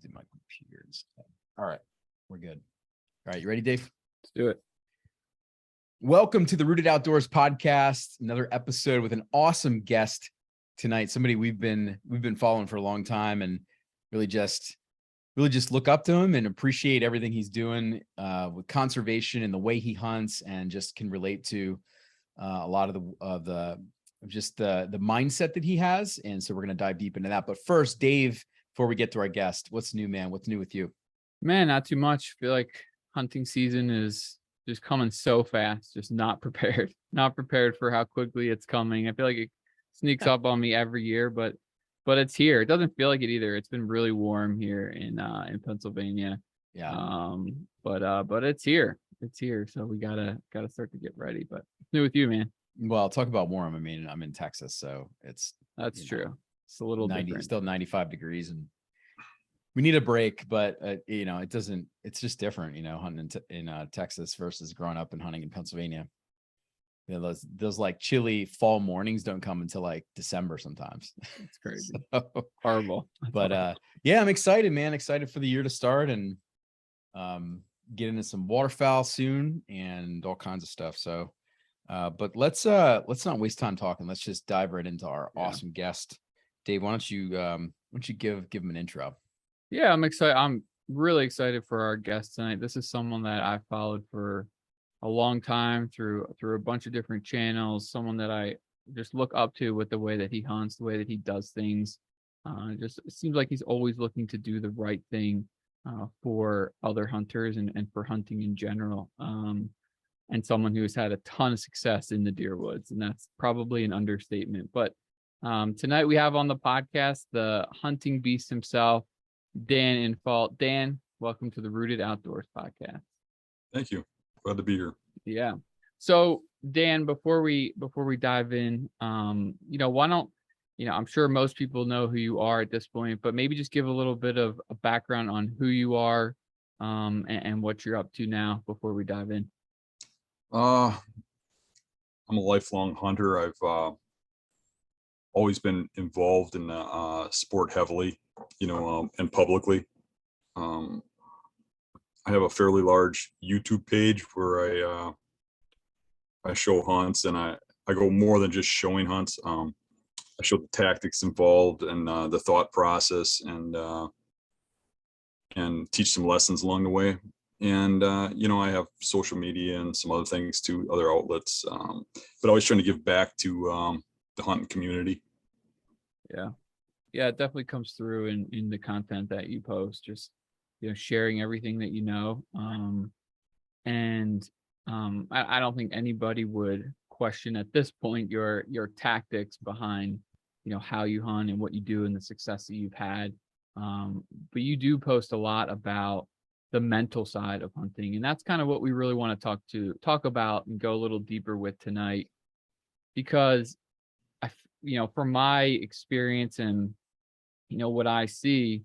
Do my computer instead. All right, we're good. All right, you ready, Dave? Let's do it. Welcome to the Rooted Outdoors podcast. Another episode with an awesome guest tonight. Somebody we've been following for a long time, and really just look up to him and appreciate everything he's doing with conservation and the way he hunts, and just can relate to a lot of the mindset that he has. And so we're going to dive deep into that. But first, Dave, before we get to our guest, what's new, man? What's new with you? Man, not too much. I feel like hunting season is just coming so fast, just not prepared for how quickly it's coming. I feel like it sneaks up on me every year, but it's here. It doesn't feel like it either. It's been really warm here in Pennsylvania. Yeah. But it's here. It's here. So we gotta start to get ready. But what's new with you, man? Well, talk about warm. I mean, I'm in Texas, so That's true. It's a little 90, different. still 95 degrees, and we need a break, but it's just different, hunting in Texas versus growing up and hunting in Pennsylvania. Those like chilly fall mornings don't come until like December sometimes. It's crazy. So, horrible. But yeah, I'm excited, man. Excited for the year to start, and get into some waterfowl soon and all kinds of stuff. So but let's not waste time talking. Let's just dive right into our awesome guest. Dave, why don't you give him an intro? Yeah, I'm excited. I'm really excited for our guest tonight. This is someone that I followed for a long time through a bunch of different channels. Someone that I just look up to with the way that he hunts, the way that he does things. Just it seems like he's always looking to do the right thing for other hunters and for hunting in general. And someone who's had a ton of success in the deer woods, and that's probably an understatement. But tonight we have on the podcast the hunting beast himself, Dan Infalt. Dan, welcome to the Rooted Outdoors podcast. Thank you. Glad to be here. Yeah. So Dan, before we dive in, why don't, I'm sure most people know who you are at this point, but maybe just give a little bit of a background on who you are, and what you're up to now before we dive in. I'm a lifelong hunter. I've always been involved in sport heavily, and publicly. I have a fairly large YouTube page where I show hunts, and I go more than just showing hunts. I show the tactics involved and the thought process, and teach some lessons along the way. And, I have social media and some other things too, other outlets, but always trying to give back to the hunting community. Yeah. Yeah, it definitely comes through in the content that you post, just, sharing everything that you know. I don't think anybody would question at this point your tactics behind, how you hunt and what you do and the success that you've had. But you do post a lot about the mental side of hunting, and that's kind of what we really want to talk about and go a little deeper with tonight, because from my experience and what I see,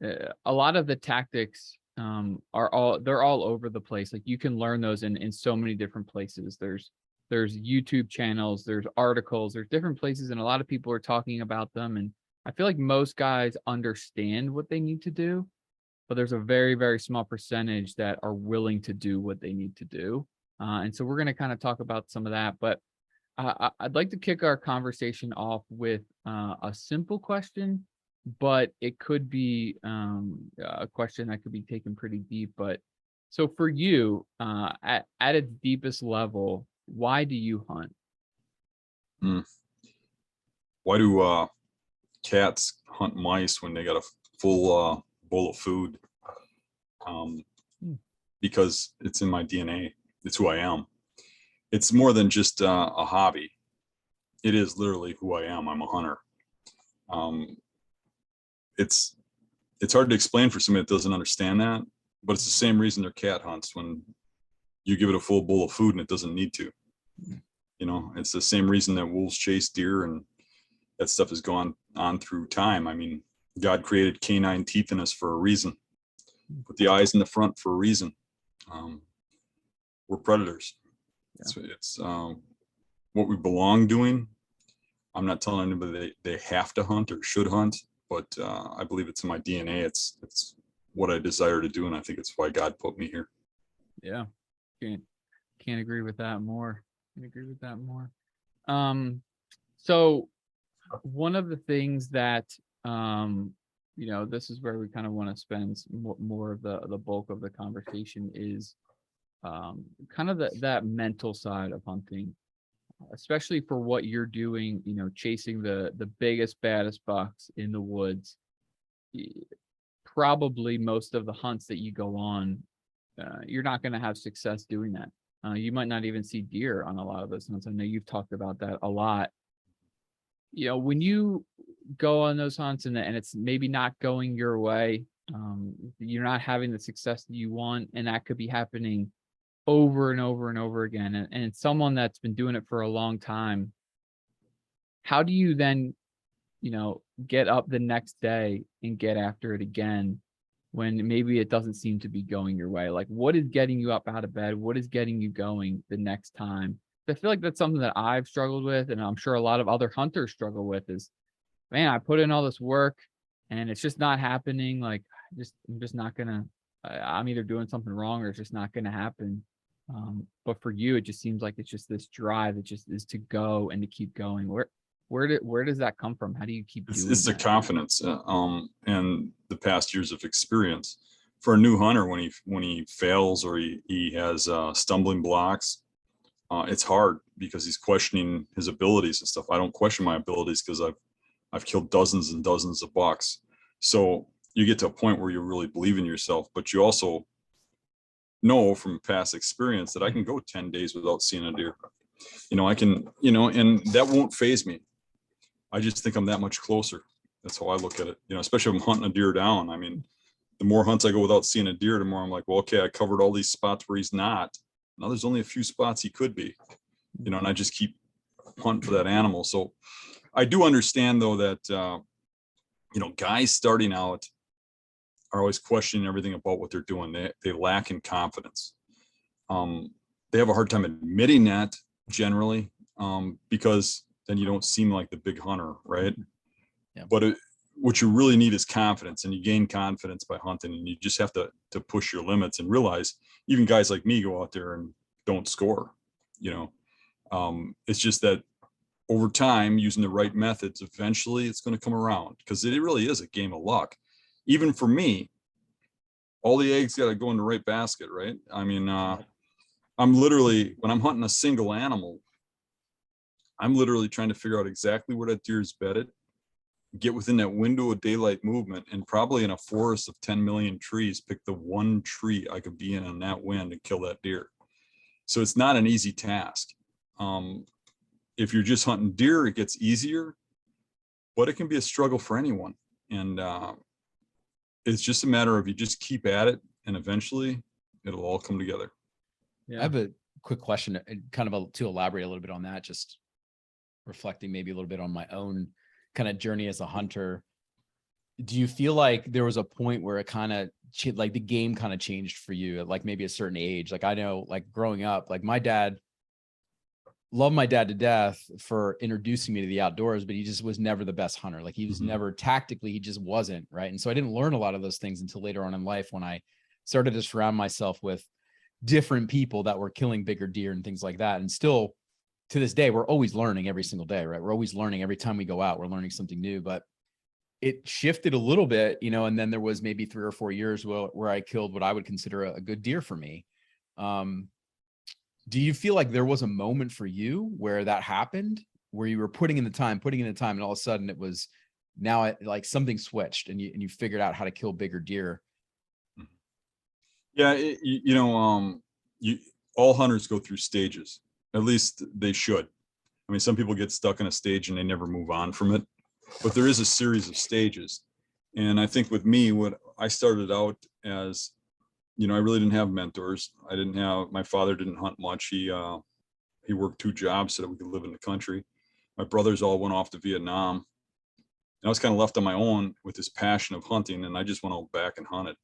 a lot of the tactics they're all over the place. Like, you can learn those in so many different places. There's YouTube channels, there's articles, there's different places, and a lot of people are talking about them. And I feel like most guys understand what they need to do, but there's a very, very small percentage that are willing to do what they need to do. And so we're going to kind of talk about some of that. But I'd like to kick our conversation off with a simple question, but it could be a question that could be taken pretty deep. But so for you, at its deepest level, why do you hunt? Why do cats hunt mice when they got a full bowl of food? Because it's in my DNA. It's who I am. It's more than just a hobby. It is literally who I am. I'm a hunter. It's hard to explain for somebody that doesn't understand that, but it's the same reason their cat hunts when you give it a full bowl of food and it doesn't need to. It's the same reason that wolves chase deer, and that stuff has gone on through time. I mean, God created canine teeth in us for a reason, put the eyes in the front for a reason. We're predators. Yeah. It's what we belong doing. I'm not telling anybody they have to hunt or should hunt. but I believe it's in my DNA. It's what I desire to do, and I think it's why God put me here. Yeah. Can't agree with that more. Can't agree with that more. So one of the things that, this is where we kind of want to spend more of the bulk of the conversation is kind of that mental side of hunting, especially for what you're doing, chasing the biggest, baddest bucks in the woods. Probably most of the hunts that you go on, you're not going to have success doing that. You might not even see deer on a lot of those hunts. I know you've talked about that a lot. When you go on those hunts and it's maybe not going your way, you're not having the success that you want, and that could be happening over and over and over again. And someone that's been doing it for a long time, how do you then, get up the next day and get after it again when maybe it doesn't seem to be going your way? Like, what is getting you up out of bed? What is getting you going the next time? I feel like that's something that I've struggled with, and I'm sure a lot of other hunters struggle with is, man, I put in all this work and it's just not happening. Like, I'm just not gonna, I'm either doing something wrong or it's just not gonna happen. But for you, it just seems like it's just this drive. It just is to go and to keep going. Where does that come from? How do you keep doing It's the that? confidence and the past years of experience. For a new hunter, when he fails or he has stumbling blocks, it's hard because he's questioning his abilities and stuff. I don't question my abilities because I've killed dozens and dozens of bucks. So you get to a point where you really believe in yourself, but you also know from past experience that I can go 10 days without seeing a deer. I can, and that won't faze me. I just think I'm that much closer. That's how I look at it. Especially if I'm hunting a deer down. I mean, the more hunts I go without seeing a deer, the more I'm like, well, okay, I covered all these spots where he's not. Now there's only a few spots he could be, and I just keep hunting for that animal. So I do understand though that, guys starting out are always questioning everything about what they're doing. They lack in confidence. They have a hard time admitting that generally, because then you don't seem like the big hunter, right? Yeah. But what you really need is confidence, and you gain confidence by hunting, and you just have to push your limits and realize even guys like me go out there and don't score. It's just that over time, using the right methods, eventually it's going to come around, because it really is a game of luck. Even for me, all the eggs got to go in the right basket, right? I mean, I'm literally, when I'm hunting a single animal, I'm literally trying to figure out exactly where that deer is bedded, get within that window of daylight movement, and probably in a forest of 10 million trees, pick the one tree I could be in on that wind and kill that deer. So it's not an easy task. If you're just hunting deer, it gets easier, but it can be a struggle for anyone. And it's just a matter of you just keep at it, and eventually it'll all come together. I have a quick question, kind of to elaborate a little bit on that, just reflecting maybe a little bit on my own kind of journey as a hunter. Do you feel like there was a point where it kind of like the game kind of changed for you at like maybe a certain age? Like I know, like growing up, like my dad, loved my dad to death for introducing me to the outdoors, but he just was never the best hunter. Like he was never tactically, he just wasn't, right? And so I didn't learn a lot of those things until later on in life, when I started to surround myself with different people that were killing bigger deer and things like that. And still to this day, we're always learning every single day, right? We're always learning every time we go out, we're learning something new. But it shifted a little bit, and then there was maybe 3 or 4 years where I killed what I would consider a good deer for me. Do you feel like there was a moment for you where that happened, where you were putting in the time, and all of a sudden it was now like something switched and you figured out how to kill bigger deer? Yeah, all hunters go through stages. At least they should. I mean, some people get stuck in a stage and they never move on from it, but there is a series of stages. And I think with me, what I started out as, I really didn't have mentors. My father didn't hunt much. He worked 2 jobs so that we could live in the country. My brothers all went off to Vietnam. And I was kind of left on my own with this passion of hunting, and I just went out back and hunted,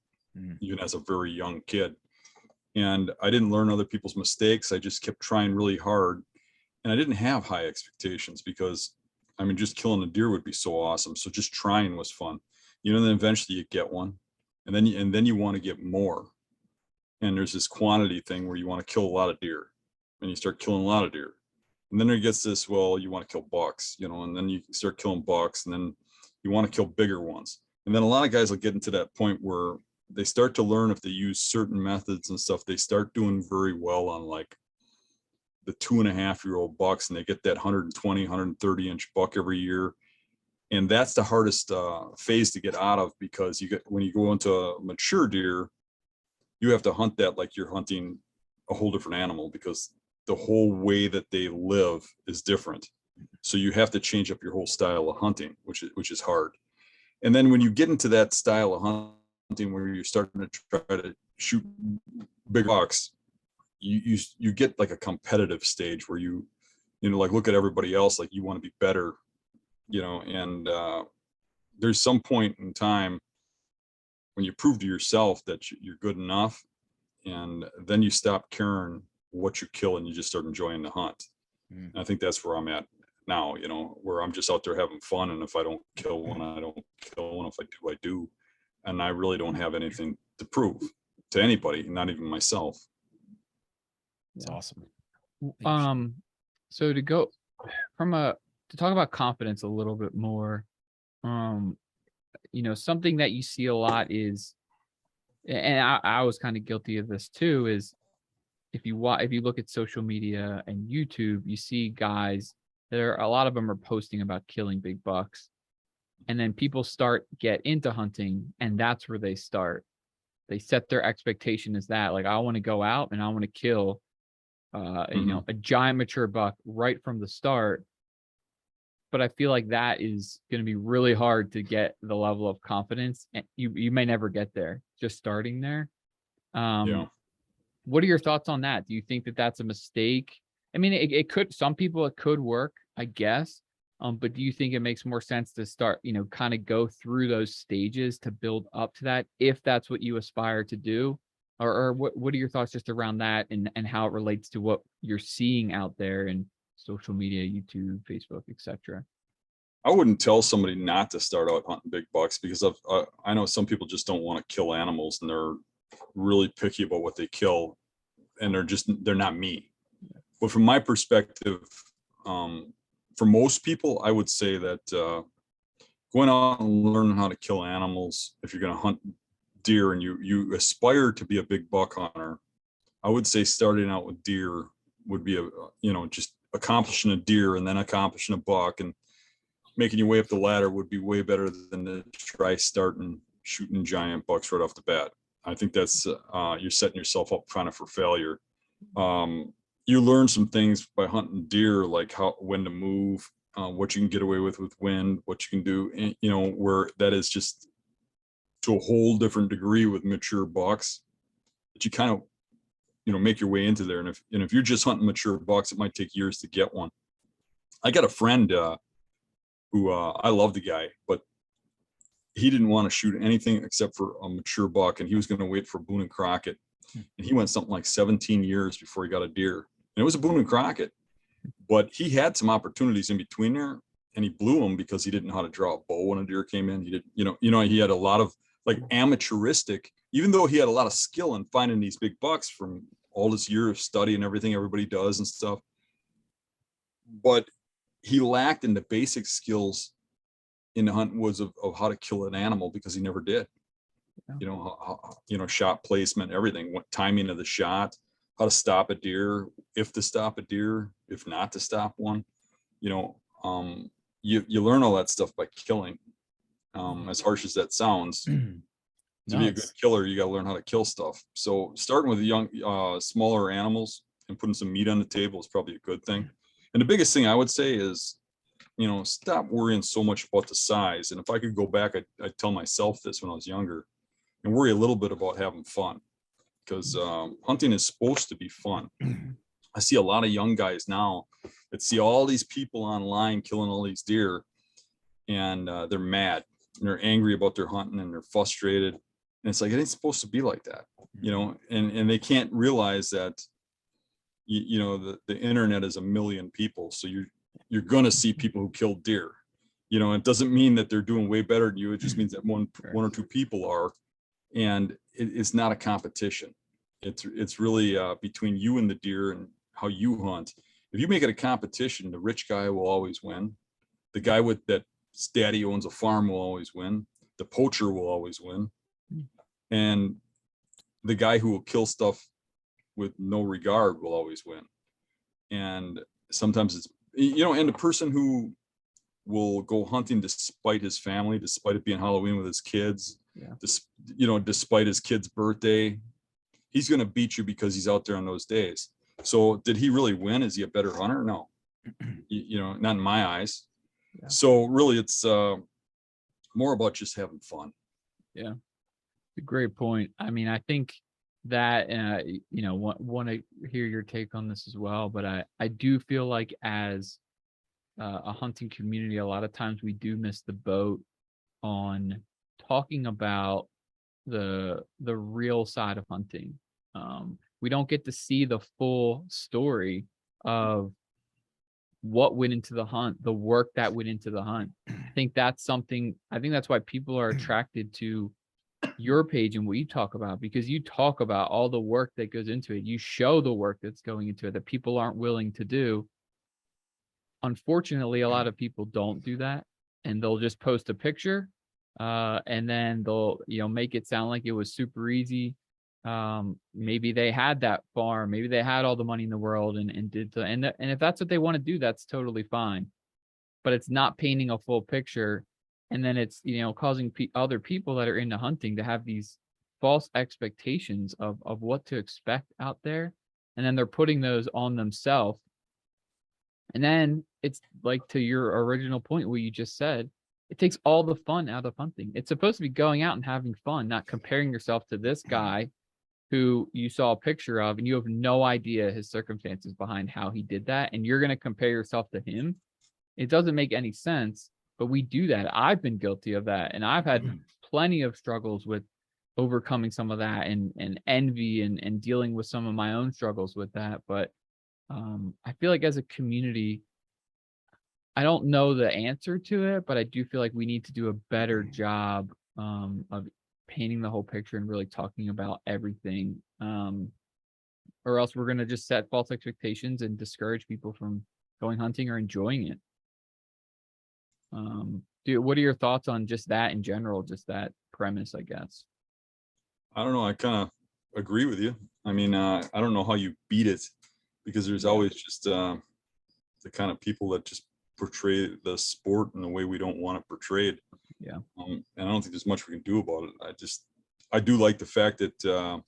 even as a very young kid. And I didn't learn other people's mistakes. I just kept trying really hard. And I didn't have high expectations because I mean, just killing a deer would be so awesome. So just trying was fun, you know, then eventually you get one, and then you want to get more. And there's this quantity thing where you want to kill a lot of deer, and you start killing a lot of deer. And then there gets this, well, you want to kill bucks, you know, and then you start killing bucks, and then you want to kill bigger ones. And then a lot of guys will get into that point where they start to learn, if they use certain methods and stuff, they start doing very well on like the 2.5-year-old bucks, and they get that 120, 130 inch buck every year. And that's the hardest phase to get out of, because when you go into a mature deer, you have to hunt that like you're hunting a whole different animal, because the whole way that they live is different. So you have to change up your whole style of hunting, which is hard. And then when you get into that style of hunting where you're starting to try to shoot big bucks, you get like a competitive stage where you know, like, look at everybody else, like you want to be better, you know. And there's some point in time when you prove to yourself that you're good enough, and then you stop caring what you kill and you just start enjoying the hunt. And I think that's where I'm at now, you know, where I'm just out there having fun, and if I don't kill one, I don't kill one. If I do, and I really don't have anything to prove to anybody, not even myself. It's awesome. So to go to talk about confidence a little bit more, you know, something that you see a lot is, and I was kind of guilty of this too, is if you look at social media and YouTube, you see guys a lot of them are posting about killing big bucks, and then people get into hunting, and that's where they start. They set their expectation as that, like, I want to go out and I want to kill you know, a giant mature buck right from the start. But I feel like that is going to be really hard to get the level of confidence, and you may never get there just starting there. Yeah. What are your thoughts on that? Do you think that that's a mistake? I mean, it could, some people it could work, I guess. But do you think it makes more sense to start, you know, kind of go through those stages to build up to that, if that's what you aspire to do? Or what are your thoughts just around that, and how it relates to what you're seeing out there in social media, YouTube, Facebook, etc.? I wouldn't tell somebody not to start out hunting big bucks, because I know some people just don't want to kill animals, and they're really picky about what they kill, and they're not me. But from my perspective, for most people, I would say that going out and learning how to kill animals, if you're going to hunt deer and you aspire to be a big buck hunter, I would say starting out with deer would be just accomplishing a deer and then accomplishing a buck, and making your way up the ladder would be way better than to try starting shooting giant bucks right off the bat. I think that's you're setting yourself up kind of for failure. You learn some things by hunting deer, like when to move, what you can get away with wind, what you can do, and, you know, where that is just to a whole different degree with mature bucks, that you kind of, you know, make your way into there. And if you're just hunting mature bucks, it might take years to get one. I got a friend who I love the guy, but he didn't want to shoot anything except for a mature buck, and he was going to wait for Boone and Crockett. And he went something like 17 years before he got a deer, and it was a Boone and Crockett. But he had some opportunities in between there, and he blew them because he didn't know how to draw a bow when a deer came in. He didn't, he had a lot of like amateuristic, even though he had a lot of skill in finding these big bucks from all this year of study and everything everybody does and stuff. But he lacked in the basic skills in the hunt woods of how to kill an animal, because he never did. Shot placement, everything, what timing of the shot, how to stop a deer, if to stop a deer, if not to stop one. You learn all that stuff by killing. As harsh as that sounds, to be a good killer, you got to learn how to kill stuff. So starting with young, smaller animals and putting some meat on the table is probably a good thing. And the biggest thing I would say is, stop worrying so much about the size. And if I could go back, I'd tell myself this when I was younger, and worry a little bit about having fun, because hunting is supposed to be fun. I see a lot of young guys now that see all these people online killing all these deer, and they're mad and they're angry about their hunting and they're frustrated. And it's like, it ain't supposed to be like that, and they can't realize that, the internet is a million people. So you're you're going to see people who kill deer. You know, it doesn't mean that they're doing way better than you. It just means that one or two people are, and it's not a competition. It's really between you and the deer and how you hunt. If you make it a competition, the rich guy will always win. The guy with that daddy owns a farm will always win. The poacher will always win. And the guy who will kill stuff with no regard will always win. And sometimes it's, you know, and the person who will go hunting despite his family, despite it being Halloween with his kids, you know, despite his kid's birthday, he's going to beat you because he's out there on those days. So did he really win? Is he a better hunter? No, you know, not in my eyes. Yeah. So really it's more about just having fun. Yeah, a great point. I mean, I think that, you know, want to hear your take on this as well, but I do feel like as a hunting community, a lot of times we do miss the boat on talking about the real side of hunting. We don't get to see the full story of what went into the hunt, the work that went into the hunt. I think that's why people are attracted to your page and what you talk about, because you talk about all the work that goes into it. You show the work that's going into it that people aren't willing to do. Unfortunately, a lot of people don't do that, and they'll just post a picture and then they'll, you know, make it sound like it was super easy. Maybe they had that farm, maybe they had all the money in the world and did and if that's what they want to do, that's totally fine. But it's not painting a full picture, and then it's, you know, causing other people that are into hunting to have these false expectations of what to expect out there, and then they're putting those on themselves. And then it's like, to your original point, what you just said, it takes all the fun out of hunting. It's supposed to be going out and having fun, not comparing yourself to this guy who you saw a picture of and you have no idea his circumstances behind how he did that, and you're going to compare yourself to him. It doesn't make any sense, but we do that. I've been guilty of that, and I've had plenty of struggles with overcoming some of that and envy and dealing with some of my own struggles with that. But I feel like as a community, I don't know the answer to it, but I do feel like we need to do a better job of painting the whole picture and really talking about everything, or else we're going to just set false expectations and discourage people from going hunting or enjoying it. What are your thoughts on just that in general, just that premise, I guess? I don't know. I kind of agree with you. I mean, I don't know how you beat it, because there's always just the kind of people that just portray the sport in the way we don't want it portrayed. Yeah. And I don't think there's much we can do about it. I do like the fact that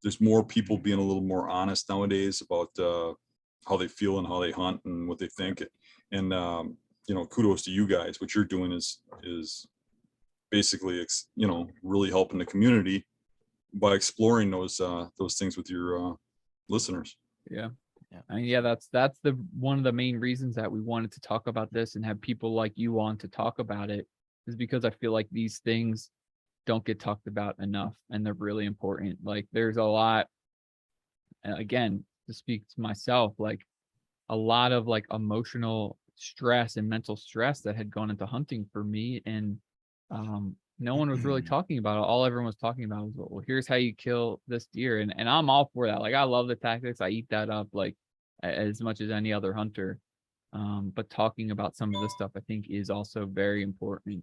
there's more people being a little more honest nowadays about how they feel and how they hunt and what they think. And you know, kudos to you guys. What you're doing is basically, you know, really helping the community by exploring those things with your listeners. Yeah. I mean, yeah, that's the one of the main reasons that we wanted to talk about this and have people like you on to talk about it, is because I feel like these things don't get talked about enough, and they're really important. Like, there's a lot, again, to speak to myself, like a lot of like emotional stress and mental stress that had gone into hunting for me, and no one was really talking about it. All everyone was talking about was, well, here's how you kill this deer, and I'm all for that. Like, I love the tactics, I eat that up like as much as any other hunter, but talking about some of this stuff I think is also very important.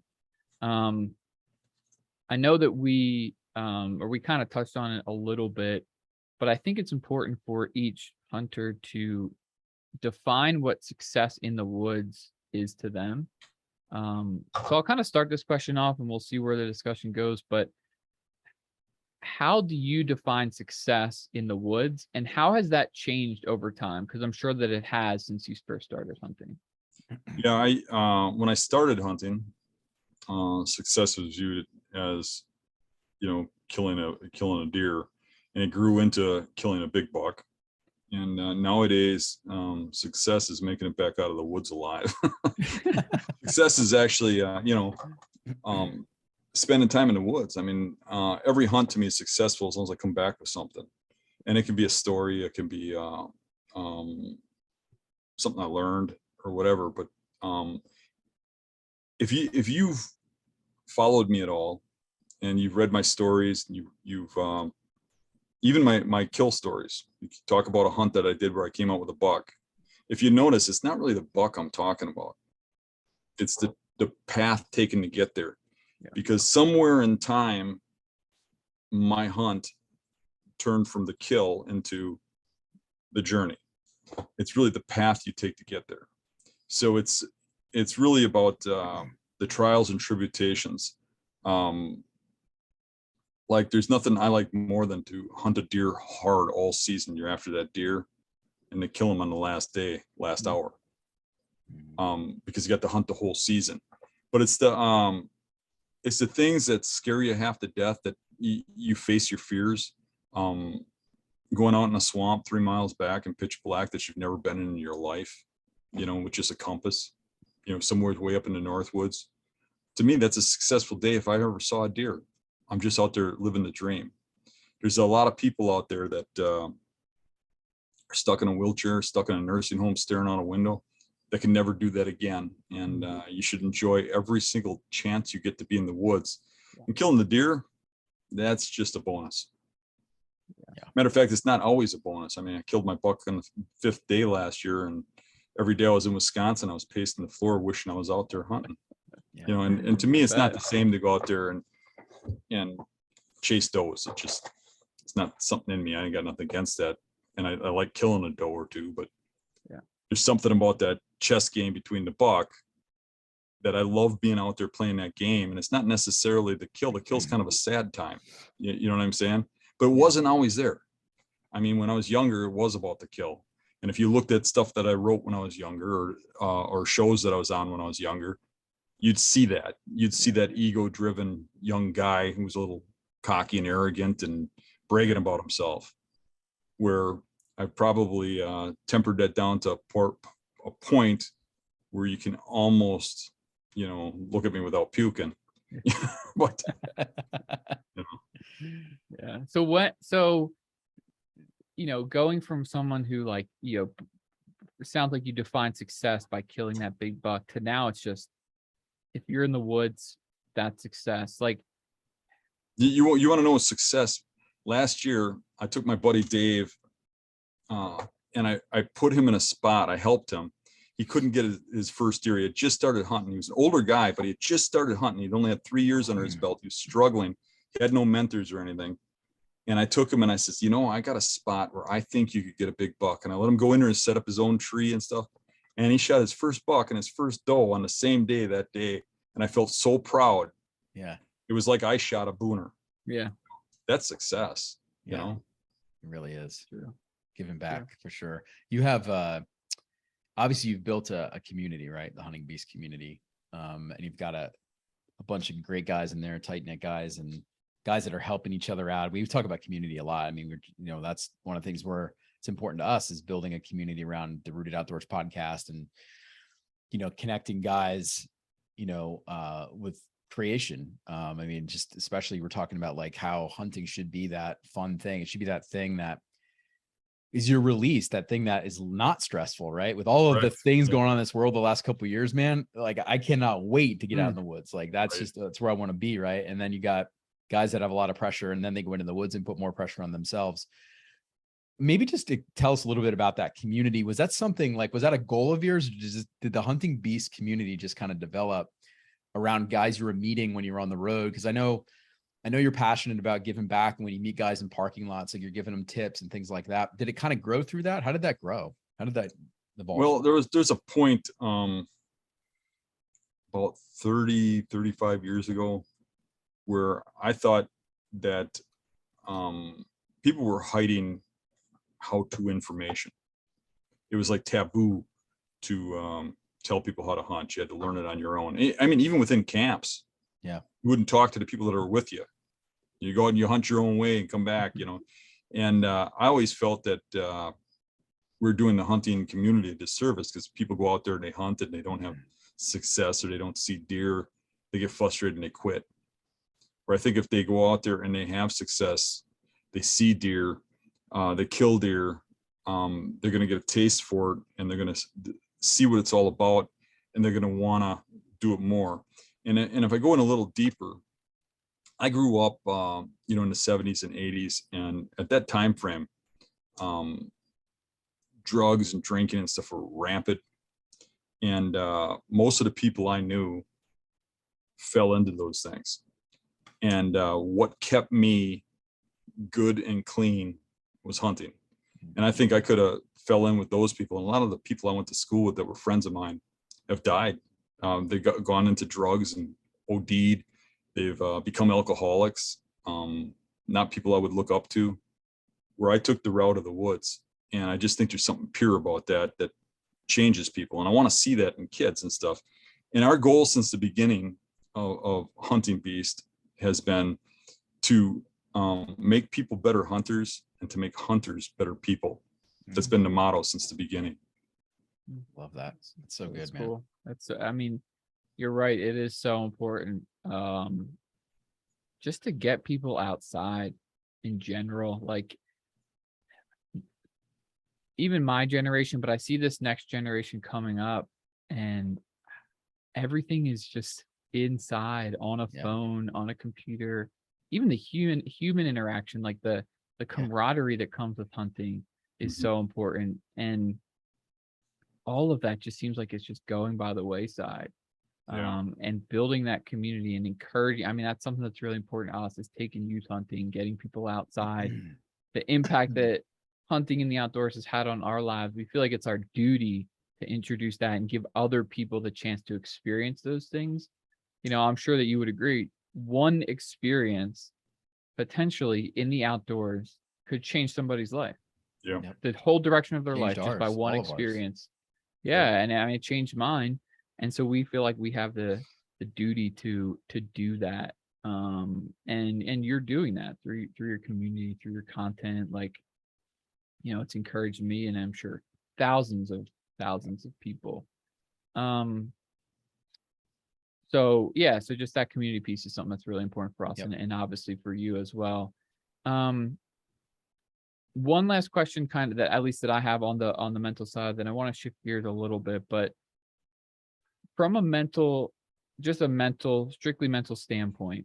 I know that we kind of touched on it a little bit, but I think it's important for each hunter to define what success in the woods is to them. So I'll kind of start this question off and we'll see where the discussion goes, but how do you define success in the woods, and how has that changed over time? Because I'm sure that it has since you first started hunting. Yeah, when I started hunting, success was viewed as, you know, killing a deer, and it grew into killing a big buck. And nowadays, success is making it back out of the woods alive. Success is actually, you know, spending time in the woods. I mean, every hunt to me is successful as long as I come back with something. And it can be a story, it can be something I learned, or whatever. But if you've followed me at all and you've read my stories, you've even my kill stories, you talk about a hunt that I did where I came out with a buck. If you notice, it's not really the buck I'm talking about. It's the path taken to get there. Yeah. Because somewhere in time, my hunt turned from the kill into the journey. It's really the path you take to get there. So it's really about the trials and tribulations. Like there's nothing I like more than to hunt a deer hard all season. You're after that deer and to kill him on the last day, last hour. Because you got to hunt the whole season. But it's the things that scare you half to death that you face your fears. Going out in a swamp 3 miles back in pitch black that you've never been in your life, with just a compass, somewhere way up in the North Woods. To me, that's a successful day if I ever saw a deer. I'm just out there living the dream. There's a lot of people out there that are stuck in a wheelchair, stuck in a nursing home, staring out a window, that can never do that again. And you should enjoy every single chance you get to be in the woods. And killing the deer, that's just a bonus. Yeah. Matter of fact, it's not always a bonus. I mean, I killed my buck on the 5th day last year, and every day I was in Wisconsin, I was pacing the floor wishing I was out there hunting. Yeah. And to me, it's not the same to go out there and chase does. It's not something in me. I ain't got nothing against that. And I like killing a doe or two, but there's something about that chess game between the buck that I love being out there playing that game. And it's not necessarily the kill. The kill's kind of a sad time. You know what I'm saying? But it wasn't always there. I mean, when I was younger, it was about the kill. And if you looked at stuff that I wrote when I was younger, or shows that I was on when I was younger, you'd see that. You'd see that ego-driven young guy who was a little cocky and arrogant and bragging about himself, where I probably tempered that down to a point where you can almost, look at me without puking. But yeah. So going from someone who it sounds like you define success by killing that big buck to now it's just, if you're in the woods, that's success. Like you want to know success. Last year, I took my buddy Dave, and I put him in a spot. I helped him. He couldn't get his first deer. He had just started hunting. He was an older guy, but he had just started hunting. He'd only had 3 years under his belt. He was struggling. He had no mentors or anything. And I took him and I says, I got a spot where I think you could get a big buck. And I let him go in there and set up his own tree and stuff. And he shot his first buck and his first doe on the same day that day. And I felt so proud. Yeah. It was like I shot a booner. Yeah. That's success. It really is. True. Giving back for sure. You have obviously you've built a community, right? The Hunting Beast community. And you've got a bunch of great guys in there, tight knit guys and guys that are helping each other out. We talk about community a lot. I mean, that's one of the things where it's important to us is building a community around the Rooted Outdoors podcast and, connecting guys, with creation. I mean, just especially we're talking about like how hunting should be that fun thing. It should be that thing that is your release, that thing that is not stressful, right? With all of the things going on in this world the last couple of years, man, like I cannot wait to get out in the woods. Like that's where I want to be. Right. And then you got guys that have a lot of pressure and then they go into the woods and put more pressure on themselves. Maybe just to tell us a little bit about that community. Was that something was that a goal of yours? Or did the Hunting Beast community just kind of develop around guys you were meeting when you were on the road? Because I know you're passionate about giving back, and when you meet guys in parking lots, like you're giving them tips and things like that. Did it kind of grow through that? How did that grow? How did that evolve? Well, there's a point about 35 years ago where I thought that people were hiding how-to information. It was like taboo to tell people how to hunt. You had to learn it on your own. I mean, even within camps, you wouldn't talk to the people that are with you. You go out and you hunt your own way and come back, And I always felt that we're doing the hunting community a disservice because people go out there and they hunt and they don't have success or they don't see deer. They get frustrated and they quit. Where I think if they go out there and they have success, they see deer, they kill deer, they're going to get a taste for it, and they're going to see what it's all about, and they're going to want to do it more. And if I go in a little deeper, I grew up, you know, in the 70s and 80s, and at that time frame, drugs and drinking and stuff were rampant. And most of the people I knew fell into those things. And what kept me good and clean was hunting. And I think I could have fell in with those people. And a lot of the people I went to school with that were friends of mine have died. They've gone into drugs and OD'd. They've become alcoholics. Not people I would look up to. Where I took the route of the woods. And I just think there's something pure about that changes people. And I want to see that in kids and stuff. And our goal since the beginning of Hunting Beast has been to make people better hunters and to make hunters better people. That's been the motto since the beginning. Love that. It's so That's good, man. cool. That's, I mean, you're right. It is so important. Just to get people outside in general, like even my generation, but I see this next generation coming up, and everything is just inside on a phone, on a computer. Even the human interaction, like the camaraderie that comes with hunting is so important. And all of that just seems like it's just going by the wayside. And building that community and encouraging, I mean, that's something that's really important to us, is taking youth hunting, getting people outside. The impact that hunting in the outdoors has had on our lives, we feel like it's our duty to introduce that and give other people the chance to experience those things. You know, I'm sure that you would agree, one experience potentially in the outdoors could change somebody's life. Yeah. The whole direction of their Changed life just by ours, one all of ours. experience. Yeah. And I mean, it changed mine. And so we feel like we have the duty to do that. And you're doing that through your community, through your content. Like, you know, it's encouraged me, and I'm sure thousands of people. So yeah, so just that community piece is something that's really important for us, and obviously for you as well. One last question, kind of, that at least that I have on the mental side, then I want to shift gears a little bit, but from a strictly mental standpoint,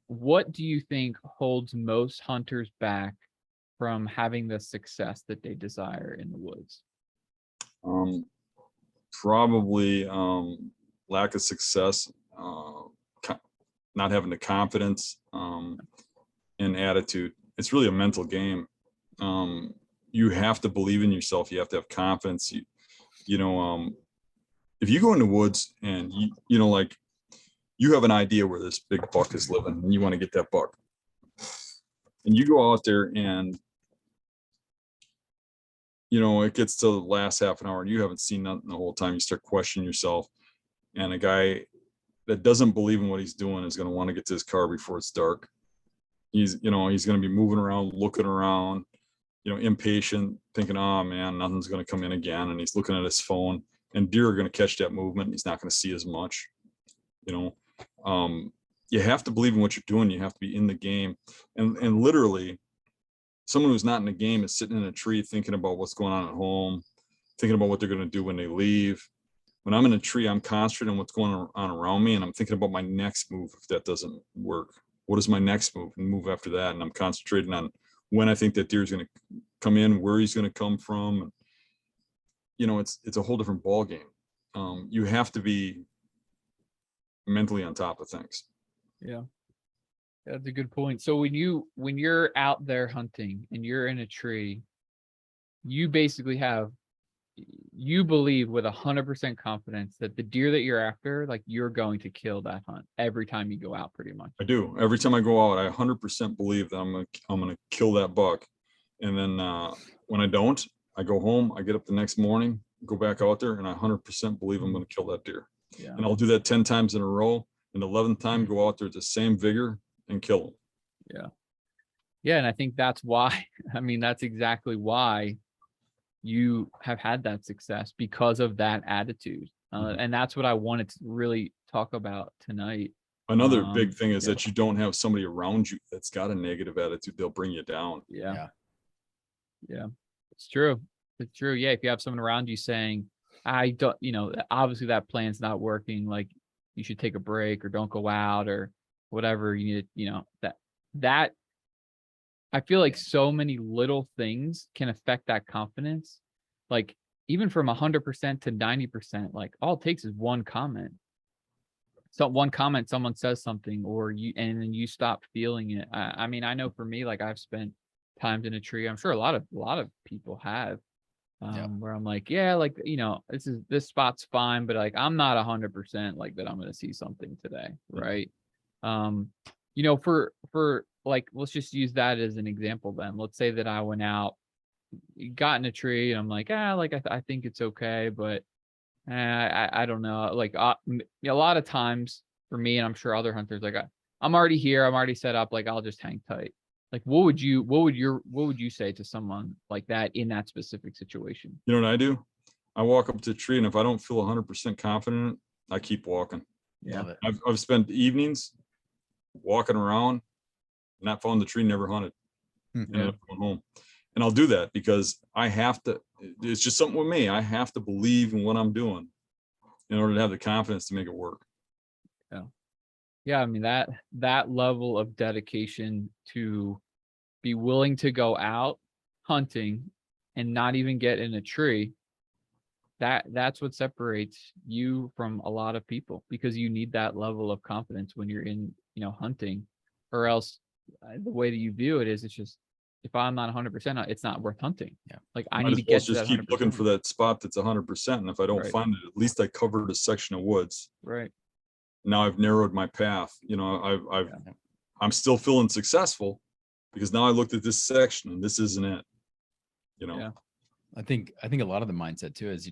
what do you think holds most hunters back from having the success that they desire in the woods? Probably lack of success, not having the confidence and attitude. It's really a mental game. You have to believe in yourself. You have to have confidence. You know, if you go in the woods and you know, like, you have an idea where this big buck is living and you want to get that buck, and you go out there and, you know, it gets to the last half an hour and you haven't seen nothing the whole time. You start questioning yourself, and a guy that doesn't believe in what he's doing is going to want to get to his car before it's dark. He's going to be moving around, looking around, you know, impatient, thinking, oh man, nothing's going to come in again. And he's looking at his phone, and deer are going to catch that movement. He's not going to see as much, you know. You have to believe in what you're doing. You have to be in the game. And literally, someone who's not in the game is sitting in a tree thinking about what's going on at home, thinking about what they're going to do when they leave. When I'm in a tree, I'm concentrating on what's going on around me, and I'm thinking about my next move. If that doesn't work, what is my next move, and move after that. And I'm concentrating on when I think that deer is going to come in, where he's going to come from. And, you know, it's a whole different ball game. You have to be mentally on top of things. Yeah, that's a good point. So when you're out there hunting and you're in a tree, you basically you believe with 100% confidence that the deer that you're after, like, you're going to kill that hunt every time you go out, pretty much. I do. Every time I go out, I 100% believe that I'm gonna kill that buck. And then when I don't, I go home, I get up the next morning, go back out there, and I 100% believe I'm gonna kill that deer. Yeah. And I'll do that 10 times in a row, and the 11th time go out there with the same vigor and kill them. Yeah. Yeah, and I think that's why, I mean, that's exactly why you have had that success, because of that attitude. And that's what I wanted to really talk about tonight. Another big thing is that you don't have somebody around you that's got a negative attitude. They'll bring you down. Yeah. It's true. Yeah. If you have someone around you saying, I don't, obviously that plan's not working. Like you should take a break or don't go out or whatever you need, that I feel like so many little things can affect that confidence. Like even from 100% to 90%, like all it takes is one comment. So one comment, someone says something and then you stop feeling it. I mean, I know for me, like I've spent times in a tree. I'm sure a lot of people have, where I'm like, yeah, like, this spot's fine, but like, I'm not 100% like that I'm going to see something today. Right. For like, let's just use that as an example then. Let's say that I went out, got in a tree and I'm like, like, I think it's okay, but I don't know. Like, a lot of times for me, and I'm sure other hunters, like I'm already here, I'm already set up, like I'll just hang tight. Like, what would you say to someone like that in that specific situation? You know what I do? I walk up to a tree, and if I don't feel 100% confident, I keep walking. Love it. I've spent evenings walking around, not found the tree, never hunted, ended up going home. And I'll do that because I have to. It's just something with me. I have to believe in what I'm doing in order to have the confidence to make it work. Yeah. I mean, that level of dedication to be willing to go out hunting and not even get in a tree, that's what separates you from a lot of people, because you need that level of confidence when you're in, hunting, or else the way that you view it is, it's just, if I'm not 100%, it's not worth hunting. Yeah. Like I need to get to just that keep looking 100%. for that spot that's 100%. And if I don't Right. find it, at least I covered a section of woods. Right. Now I've narrowed my path. I'm still feeling successful because now I looked at this section and this isn't it. Yeah. I think a lot of the mindset too is,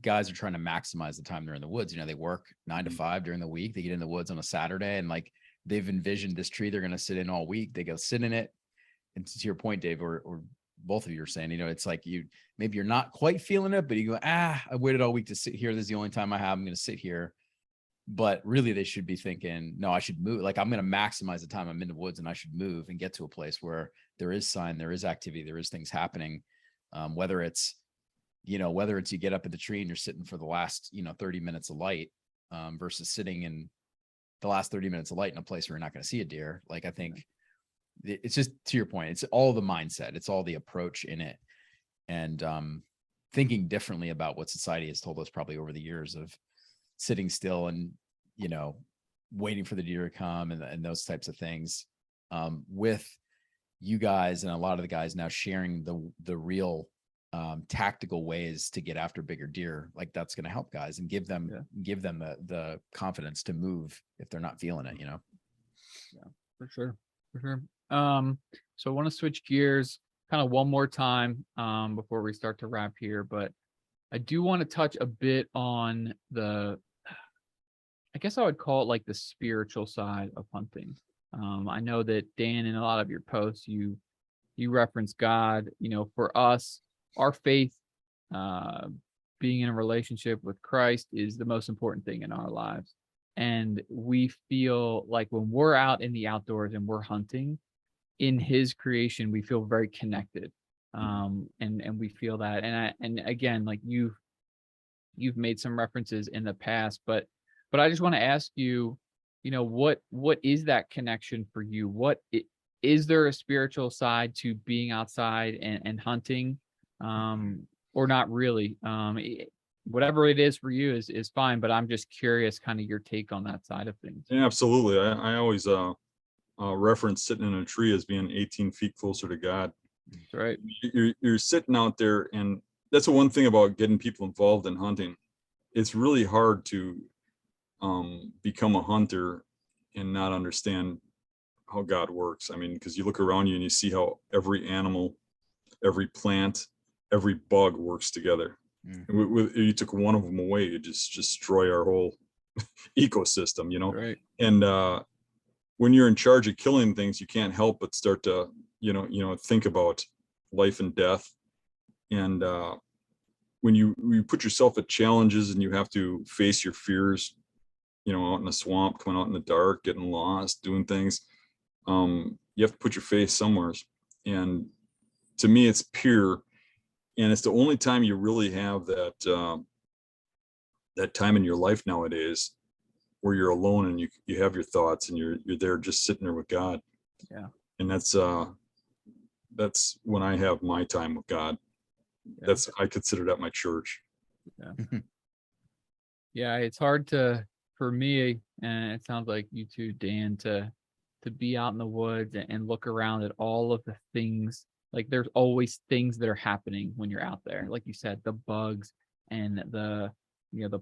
guys are trying to maximize the time they're in the woods. They work 9 to 5 during the week. They get in the woods on a Saturday and like they've envisioned this tree they're going to sit in all week. They go sit in it. And to your point, Dave, or both of you are saying, it's like maybe you're not quite feeling it, but you go, I waited all week to sit here. This is the only time I have. I'm going to sit here. But really they should be thinking, no, I should move. Like I'm going to maximize the time I'm in the woods and I should move and get to a place where there is sign, there is activity, there is things happening. Whether it's you get up in the tree and you're sitting for the last, 30 minutes of light, versus sitting in the last 30 minutes of light in a place where you're not going to see a deer. Like I think it's just, to your point, it's all the mindset, it's all the approach in it. And thinking differently about what society has told us probably over the years of sitting still and, waiting for the deer to come and those types of things, with you guys and a lot of the guys now sharing the real tactical ways to get after bigger deer. Like that's going to help guys and give them the confidence to move if they're not feeling it, Yeah, for sure. So I want to switch gears kind of one more time before we start to wrap here, but I do want to touch a bit on I guess I would call it like the spiritual side of hunting. I know that Dan, in a lot of your posts, you reference God. For us, our faith, being in a relationship with Christ, is the most important thing in our lives. And we feel like when we're out in the outdoors and we're hunting in His creation, we feel very connected. And we feel that. And again, like you've made some references in the past, but I just want to ask you, what is that connection for you? Is there a spiritual side to being outside and hunting, or not really? Whatever it is for you is fine, but I'm just curious, kind of your take on that side of things. Yeah, absolutely. I always reference sitting in a tree as being 18 feet closer to God. That's right. You're sitting out there, and that's the one thing about getting people involved in hunting. It's really hard to become a hunter and not understand how God works. I mean, because you look around you and you see how every animal, every plant, every bug works together. You took one of them away, you just destroy our whole ecosystem, Right. And when you're in charge of killing things, you can't help but start to think about life and death. And when you put yourself at challenges and you have to face your fears, out in the swamp, coming out in the dark, getting lost, doing things, you have to put your faith somewhere. And to me, it's pure. And it's the only time you really have that time in your life nowadays where you're alone and you have your thoughts and you're there just sitting there with God. Yeah. And that's when I have my time with God. Yeah. I consider that my church. Yeah, it's hard for me, and it sounds like you too, Dan, to be out in the woods and look around at all of the things. Like there's always things that are happening when you're out there. Like you said, the bugs and the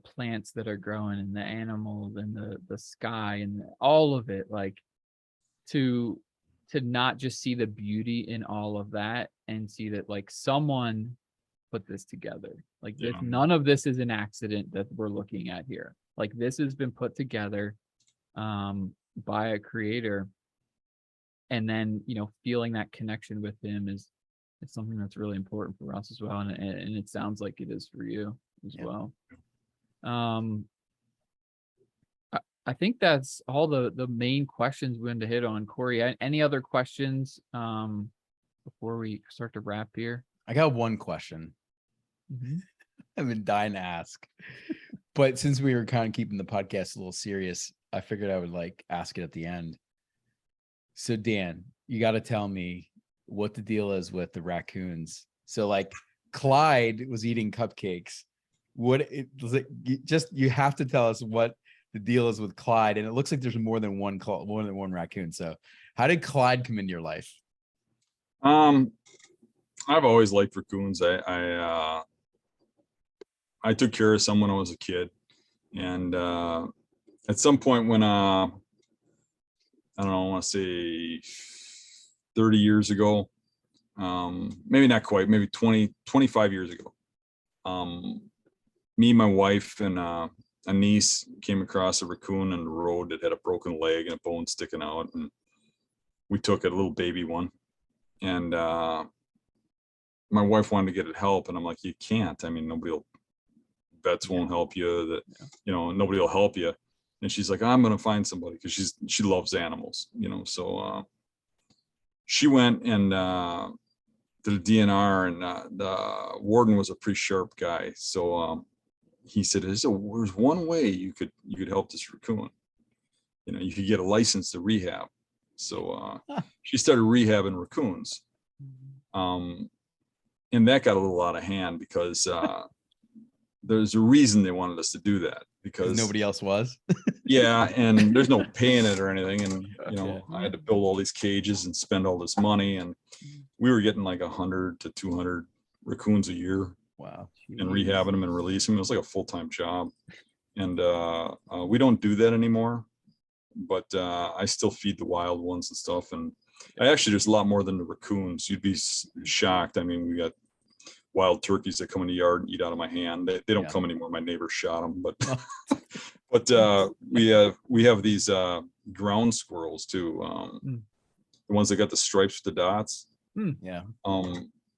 plants that are growing and the animals and the sky and all of it. Like to not just see the beauty in all of that and see that like someone put this together. Like this, Yeah. none of this is an accident that we're looking at here. Like this has been put together by a creator, and then feeling that connection with him is something that's really important for us as well, and it sounds like it is for you as well. I think that's all the main questions we wanted to hit on. Corey, any other questions before we start to wrap here? I got one question. I've been dying to ask, but since we were kind of keeping the podcast a little serious, I figured I would like ask it at the end. So Dan, you got to tell me what the deal is with the raccoons. So like Clyde was eating cupcakes. What it was it, you have to tell us what the deal is with Clyde. And it looks like there's more than one raccoon. So how did Clyde come into your life? I've always liked raccoons. I took care of some when I was a kid, and at some point when I don't know, I want to say 30 years ago, maybe not quite, maybe 25 years ago, me, my wife, and a niece came across a raccoon on the road that had a broken leg and a bone sticking out, and we took it, a little baby one, and my wife wanted to get it help, and I'm like, you can't. I mean, vets won't help you. Nobody will help you. And she's like, I'm going to find somebody, because she loves animals, So she went and did a DNR, and the warden was a pretty sharp guy. So he said, there's one way you could help this raccoon. You could get a license to rehab. So she started rehabbing raccoons. And that got a little out of hand, because there's a reason they wanted us to do that, because nobody else was. Yeah, and there's no paying it or anything, and I had to build all these cages and spend all this money, and we were getting like 100 to 200 raccoons a year. Wow. And rehabbing them and releasing them. It was like a full-time job, and we don't do that anymore, but I still feed the wild ones and stuff. And there's a lot more than the raccoons. You'd be shocked. I mean, we got wild turkeys that come in the yard and eat out of my hand. They don't come anymore. My neighbor shot them, but but we have these ground squirrels too. The ones that got the stripes with the dots. Yeah.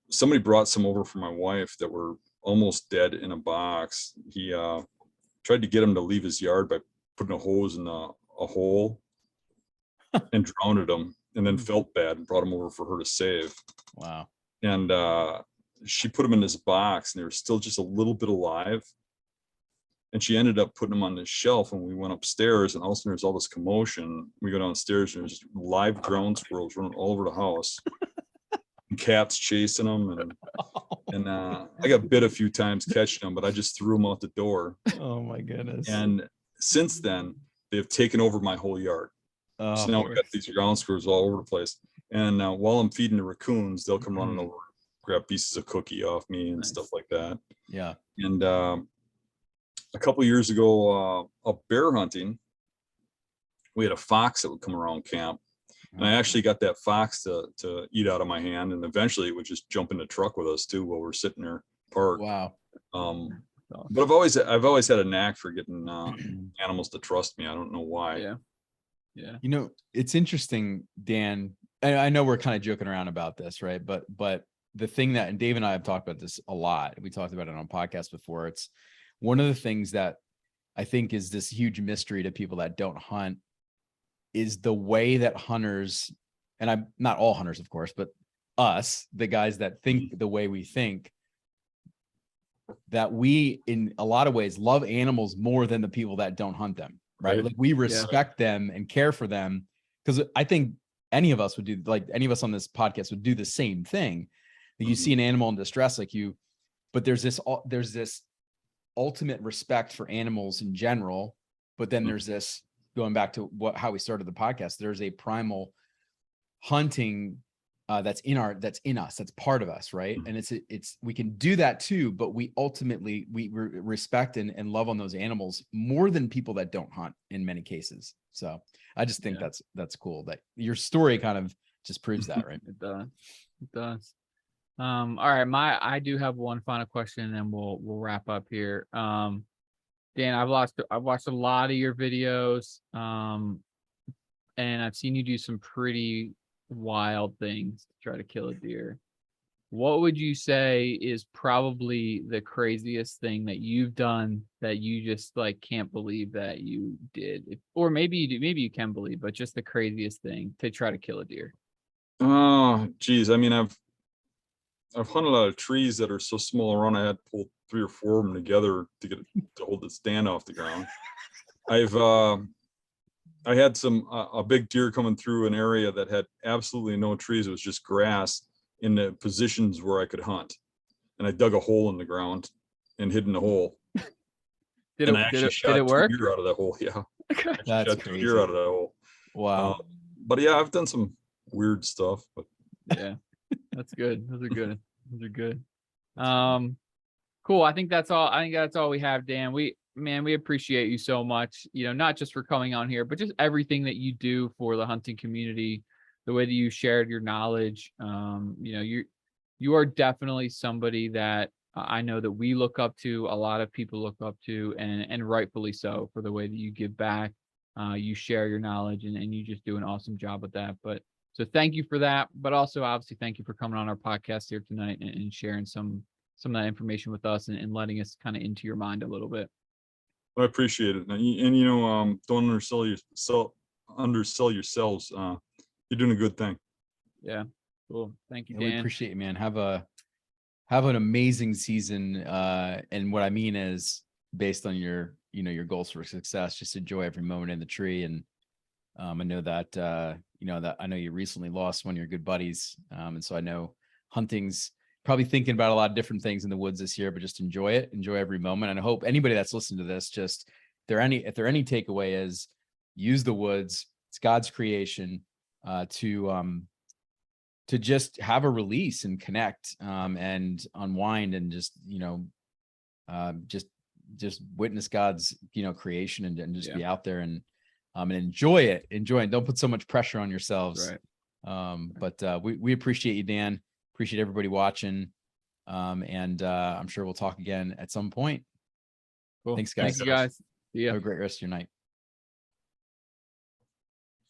Somebody brought some over for my wife that were almost dead in a box. He tried to get him to leave his yard by putting a hose in a hole and drowned him, and then felt bad and brought him over for her to save. Wow. And she put them in this box, and they were still just a little bit alive. And she ended up putting them on this shelf, and we went upstairs, and all of a sudden there's all this commotion. We go downstairs, and there's live ground squirrels running all over the house. And cats chasing them, and I got bit a few times catching them, but I just threw them out the door. Oh my goodness. And since then, they've taken over my whole yard. So now we got these ground squirrels all over the place. And while I'm feeding the raccoons, they'll come running over, grab pieces of cookie off me and stuff like that. Yeah. And a couple years ago, up bear hunting, we had a fox that would come around camp. And I actually got that fox to eat out of my hand, and eventually it would just jump in the truck with us too while we're sitting there parked. Wow. But I've always had a knack for getting animals to trust me. I don't know why. Yeah. It's interesting, Dan. And I know we're kind of joking around about this, right? But the thing that, and Dave and I have talked about this a lot. We talked about it on podcasts before. It's one of the things that I think is this huge mystery to people that don't hunt, is the way that hunters, and I'm not all hunters, of course, but us, the guys that think the way we think, that we, in a lot of ways, love animals more than the people that don't hunt them, right? Right. Like we respect them and care for them, because I think any of us would do, like any of us on this podcast would do the same thing. You see an animal in distress, like you, but there's this ultimate respect for animals in general. But then there's this, going back to how we started the podcast, there's a primal hunting that's in us, that's part of us, right? And it's we can do that too, but we ultimately respect and love on those animals more than people that don't hunt in many cases. So I just think that's cool that your story kind of just proves that, right? It does. All right, I do have one final question, and then we'll wrap up here. Dan, I've watched a lot of your videos, and I've seen you do some pretty wild things to try to kill a deer. What would you say is probably the craziest thing that you've done that you just like can't believe that you did? Or maybe you do, maybe you can believe, but just the craziest thing to try to kill a deer. Oh, geez. I mean, I've hunted a lot of trees that are so small around. I had to pull 3 or 4 of them together to get it to hold the stand off the ground. I had a big deer coming through an area that had absolutely no trees. It was just grass in the positions where I could hunt. And I dug a hole in the ground and hid in the hole. Did it work? 2 deer out of that hole. Yeah. That's Shot 2 deer out of that hole. Wow. But yeah, I've done some weird stuff. But Yeah, that's good. Those are good. Cool. I think that's all we have, Dan. We appreciate you so much, not just for coming on here, but just everything that you do for the hunting community, the way that you shared your knowledge. You are definitely somebody that I know that we look up to, a lot of people look up to, and rightfully so, for the way that you give back. You share your knowledge, and you just do an awesome job with that. So thank you for that, but also obviously thank you for coming on our podcast here tonight and sharing some of that information with us and letting us kind of into your mind a little bit. I appreciate it. And don't undersell yourselves. You're doing a good thing. Yeah. Cool. Thank you, We Dan. appreciate you, man. Have an amazing season. And what I mean is, based on your goals for success, just enjoy every moment in the tree. And I know that I know you recently lost one of your good buddies. And so I know hunting's probably thinking about a lot of different things in the woods this year, but just enjoy it. Enjoy every moment. And I hope anybody that's listening to this, just if there any takeaway is, use the woods. It's God's creation, to just have a release and connect, and unwind, and just witness God's creation, and just be out there and enjoy it. Don't put so much pressure on yourselves. Right. But we appreciate you, Dan. Appreciate everybody watching. And I'm sure we'll talk again at some point. Cool. Thanks, guys. Thank you, guys. See ya. Have a great rest of your night.